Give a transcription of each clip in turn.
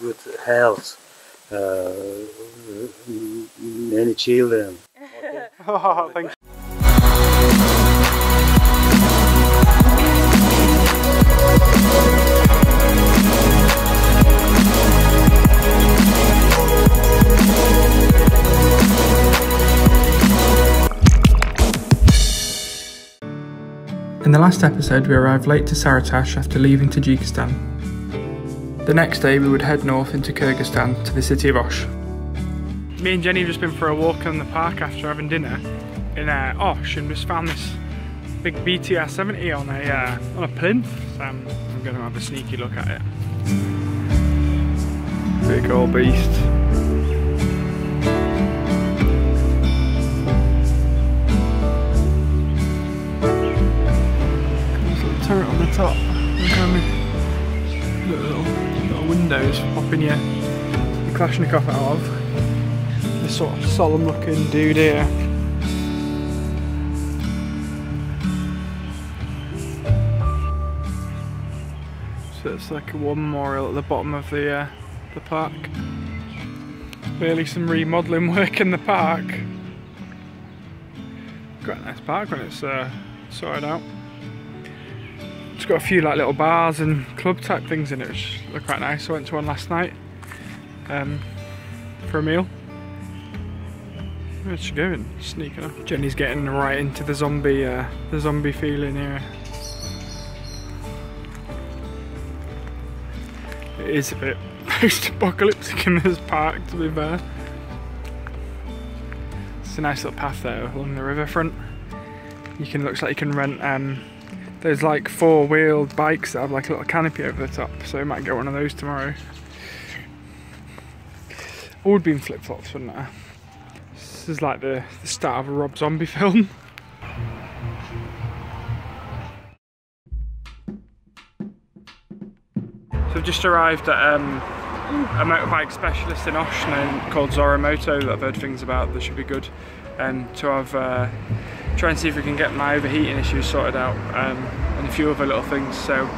good health, many children. Okay. Oh, thank you. In the last episode we arrived late to Sary after leaving Tajikistan. The next day we would head north into Kyrgyzstan to the city of Osh. Me and Jenny have just been for a walk in the park after having dinner in Osh and just found this big BTR 70 on a plinth. So I'm going to have a sneaky look at it. Big old beast. Turret on the top. Little windows popping your Kalashnikov out of. This sort of solemn looking dude here. So it's like a war memorial at the bottom of the park. Clearly some remodelling work in the park. Quite a nice park when it's sorted out. It's got a few like little bars and club type things in it which look quite nice. I went to one last night for a meal. Where's she going? Sneaking up. Jenny's getting right into the zombie feeling here. It is a bit post-apocalyptic in this park, to be fair. It's a nice little path though along the riverfront. Looks like you can rent there's like four-wheeled bikes that have like a little canopy over the top, so we might get one of those tomorrow. I would be in flip-flops, wouldn't I? This is like the start of a Rob Zombie film. So I've just arrived at a motorbike specialist in Osh called Zora Moto that I've heard things about that should be good. To have try and see if we can get my overheating issues sorted out and a few other little things. So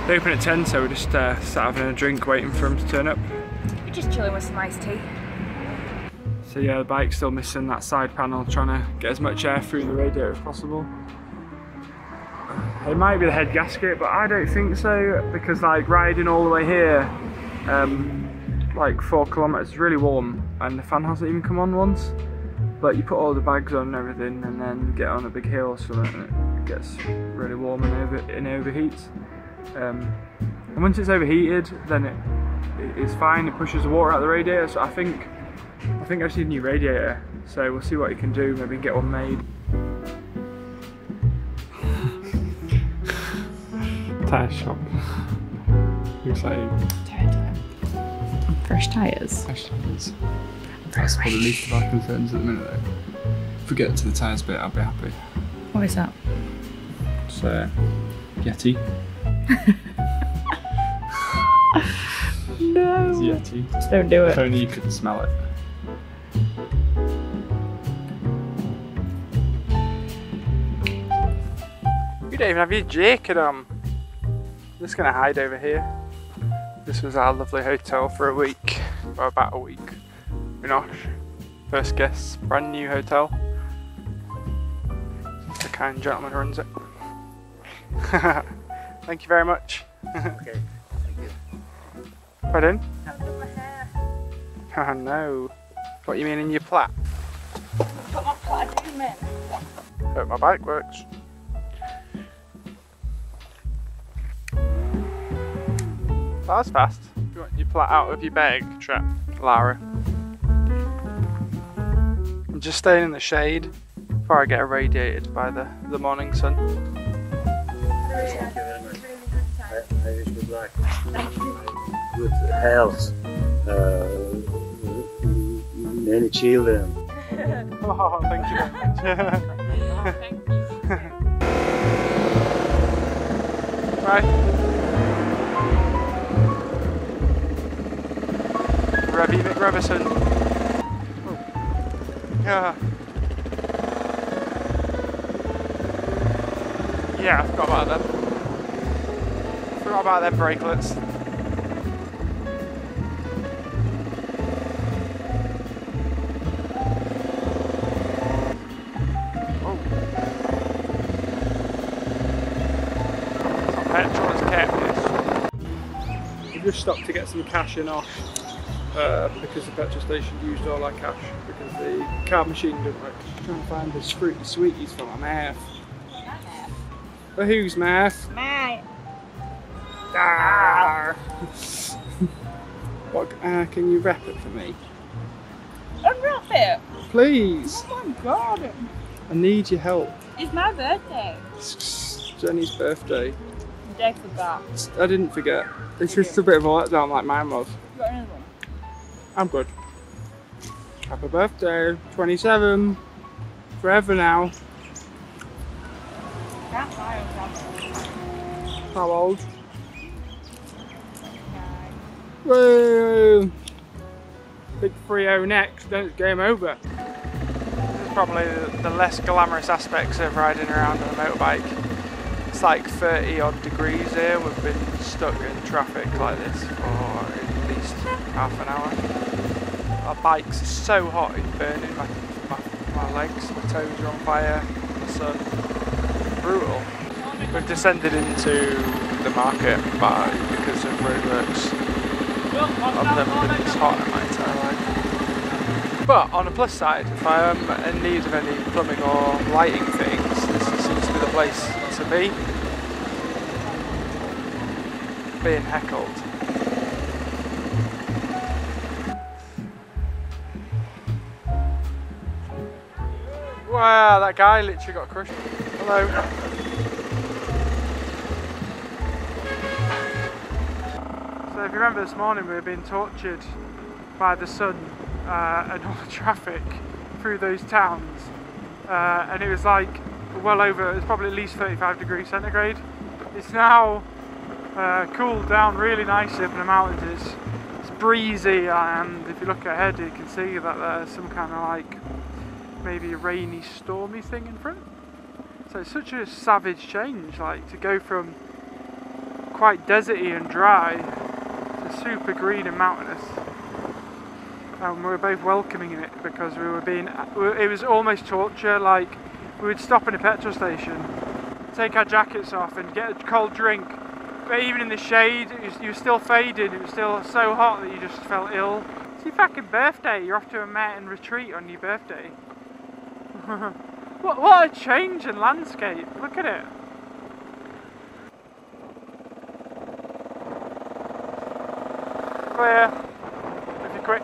they open at 10, so we're just sat having a drink waiting for them to turn up. We're just chilling with some iced tea. So yeah, the bike's still missing that side panel, trying to get as much air through the radiator as possible. It might be the head gasket, but I don't think so, because like riding all the way here, like 4 kilometers, is really warm and the fan hasn't even come on once. But you put all the bags on and everything and then get on a big hill or something and it gets really warm and overheats. And once it's overheated, then it's fine, it pushes the water out of the radiator. So I think I just need a new radiator. So we'll see what you can do, maybe get one made. Tash shop. Looks like fresh tyres. Fresh tyres. That's probably the least of our concerns at the minute though. If we get to the tyres bit, I'll be happy. What is that? It's Yeti. No. It's Yeti. Just don't do it. If only you could smell it. You don't even have your jacket on. I'm just gonna hide over here. This was our lovely hotel for a week, or about a week. In Osh. First guests, brand new hotel. The kind gentleman who runs it. Thank you very much. Okay, thank you. Pardon? I've done my hair. Oh no. What you mean in your plait? Put my plaid in it. Hope my bike works. That was fast. You want your plait out of your bag, trap, Lara? I'm just staying in the shade before I get irradiated by the morning sun. Thank you very much. I wish good luck. Good health, many children. Oh, thank you very much. Thank you. Bye. Ravi McRevison. Oh. Yeah. Yeah, I forgot about them. Forgot about them brakelets. just stopped to get some cash in off because the petrol station used all our cash because the card machine didn't work. I'm trying to find this fruity sweeties for my mouth. For whose mouth? Mate. Ah. What? Can you wrap it for me? Unwrap it. Please. Oh my god. I need your help. It's my birthday. It's Jenny's birthday. Jay forgot. I didn't forget. It's just a bit of a letdown like mine was. You got another one? I'm good. Happy birthday, 27. Forever now. Can't buy a How old? Woo! Big 3-0 next, then it's game over. This is probably the less glamorous aspects of riding around on a motorbike. It's like 30 odd degrees here. We've been stuck in traffic like this for at least half an hour. Our bikes are so hot, it's burning my legs, my toes are on fire, the sun. Brutal. We've descended into the market because of roadworks. I've never been this hot in my entire life. But on the plus side, if I am in need of any plumbing or lighting things, this seems to be the place to be. Being heckled. Wow, that guy literally got crushed. Hello. So if you remember this morning, we were being tortured by the sun and all the traffic through those towns, and it was like well over, it was probably at least 35 degrees centigrade. It's now cooled down really nicely up in the mountains. It's breezy, and if you look ahead you can see that there's some kind of like maybe a rainy, stormy thing in front. So it's such a savage change, like to go from quite deserty and dry to super green and mountainous. And we were both welcoming it because we were being, it was almost torture. Like we would stop in a petrol station, take our jackets off and get a cold drink, but even in the shade you were still faded. It was still so hot that you just felt ill. It's your fucking birthday, you're off to a mountain retreat on your birthday. What a change in landscape, look at it. Clear, if you're quick.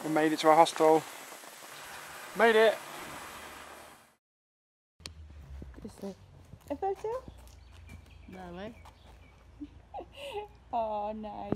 We made it to our hostel. Made it! Obviously. A photo? No way. Oh, nice.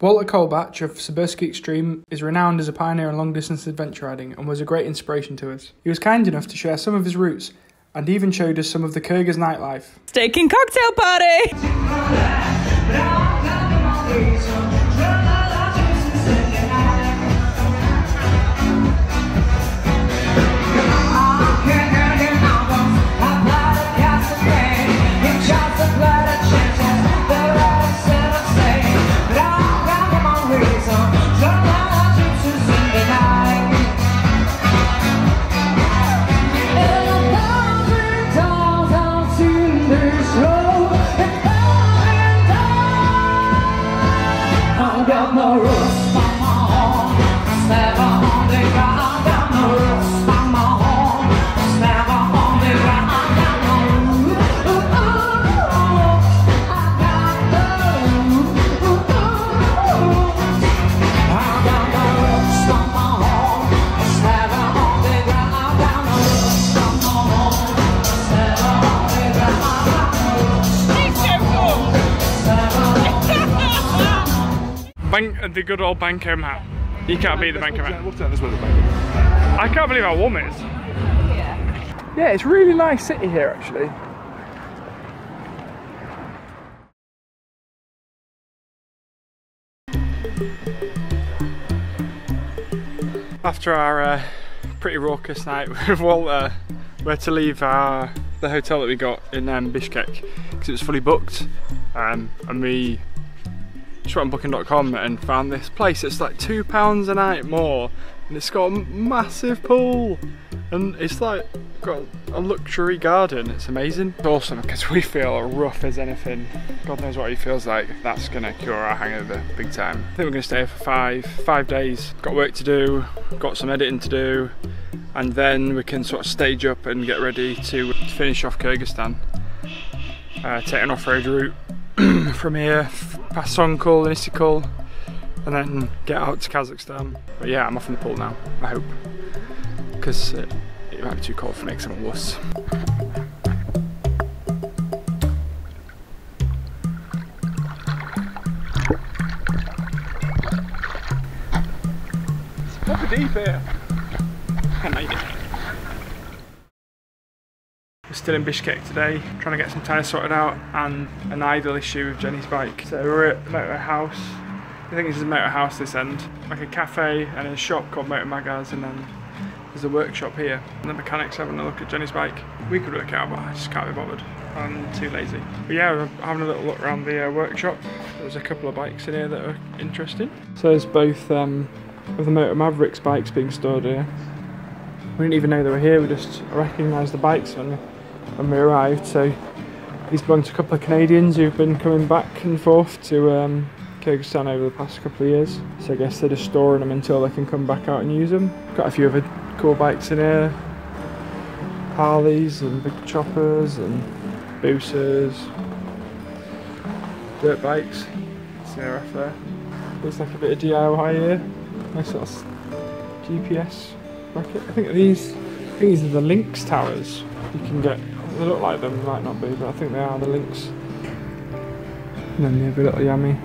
Walter Colebatch of SibirskyExtreme is renowned as a pioneer in long-distance adventure riding and was a great inspiration to us. He was kind enough to share some of his routes and even showed us some of the Kyrgyz nightlife. Steak and cocktail party! The good old banker map. You can't beat the banker map. Yeah. I can't believe how warm it is. Yeah, it's a really nice city here actually. After our pretty raucous night with Walter, we had to leave the hotel that we got in Bishkek because it was fully booked, and we just went on booking.com and found this place. It's like £2 a night more, and it's got a massive pool, and it's like got a luxury garden. It's amazing. It's awesome because we feel rough as anything. God knows what he feels like. That's gonna cure our hangover big time. I think we're gonna stay here for five days. Got work to do, got some editing to do, and then we can sort of stage up and get ready to finish off Kyrgyzstan. Take an off-road route from here, past Songkul and Isikul, and then get out to Kazakhstan. But yeah, I'm off in the pool now, I hope, because it might be too cold for me because I'm a wuss. It's proper deep here. I made it. We're still in Bishkek today, trying to get some tyres sorted out and an idle issue with Jenny's bike. So we're at the motor house. I think this is a motor house this end. Like a cafe and a shop called Motor Magaz, and then there's a workshop here. And the mechanic's having a look at Jenny's bike. We could work it out, but I just can't be bothered. I'm too lazy. But yeah, we're having a little look around the workshop. There's a couple of bikes in here that are interesting. So there's both of the Motor Mavericks bikes being stored here. We didn't even know they were here, we just recognised the bikes when we arrived. So these belong to a couple of Canadians who've been coming back and forth to Kyrgyzstan over the past couple of years. So I guess they're just storing them until they can come back out and use them. Got a few other cool bikes in here. Harleys and big choppers and boosters. Dirt bikes. See her off there. Looks like a bit of DIY here. Nice little GPS bracket. I think these are the Lynx towers. You can get, they look like them, might not be, but I think they are the Lynx. And then you have a little yummy.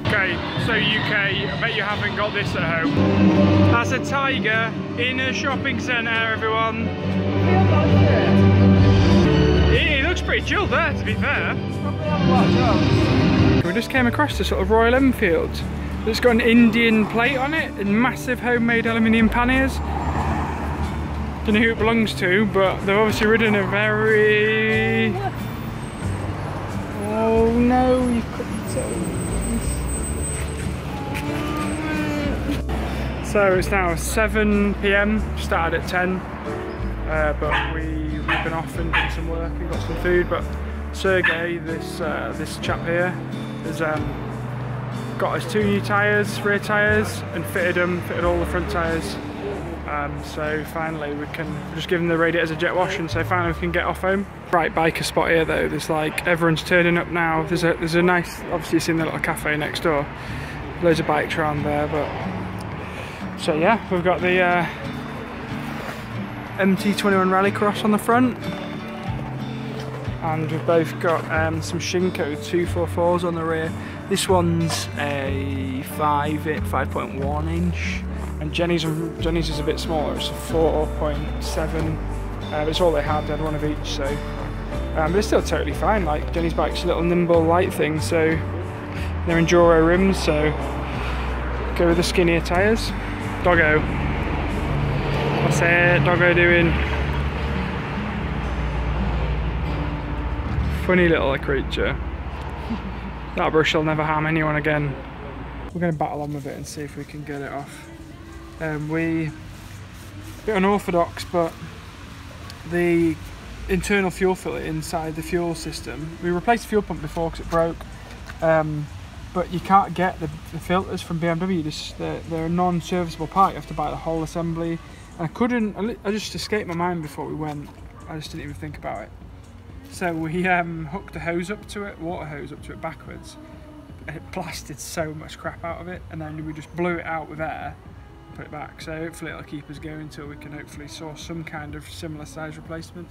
Okay, so UK, I bet you haven't got this at home. That's a tiger in a shopping centre, everyone. It looks pretty chilled there, to be fair. We just came across this sort of Royal Enfield. It's got an Indian plate on it and massive homemade aluminium panniers. Don't know who it belongs to, but they've obviously ridden a very... Oh no, you've cut your toes. So it's now 7 PM, started at 10, but we've been off and done some work and got some food. But Sergey, this chap here, has got us 2 new tyres, rear tyres, and fitted all the front tyres. So finally we're just giving the radiators a jet wash, and so finally we can get off home. Right, biker spot here though. There's like, everyone's turning up now. There's a nice, obviously you've seen the little cafe next door. Loads of bikes around there, but so yeah, we've got the MT21 Rallycross on the front, and we've both got some Shinko 244s on the rear. This one's a 5.1 inch, and Jenny's is a bit smaller. It's a 4.7. It's all they had. They had one of each, so but it's still totally fine. Like, Jenny's bike's a little nimble light thing, so they're enduro rims, so go with the skinnier tyres. Doggo, what's it? Doggo doing? Funny little creature. That brush will never harm anyone again. We're going to battle on with it and see if we can get it off. A bit unorthodox, but the internal fuel filter inside the fuel system, we replaced the fuel pump before because it broke, but you can't get the filters from BMW. They're a non-serviceable part. You have to buy the whole assembly. And I just escaped my mind before we went. I just didn't even think about it. So we hooked a hose up to it, water hose up to it backwards. It blasted so much crap out of it, and then we just blew it out with air, put it back. So hopefully it'll keep us going until we can hopefully source some kind of similar size replacement.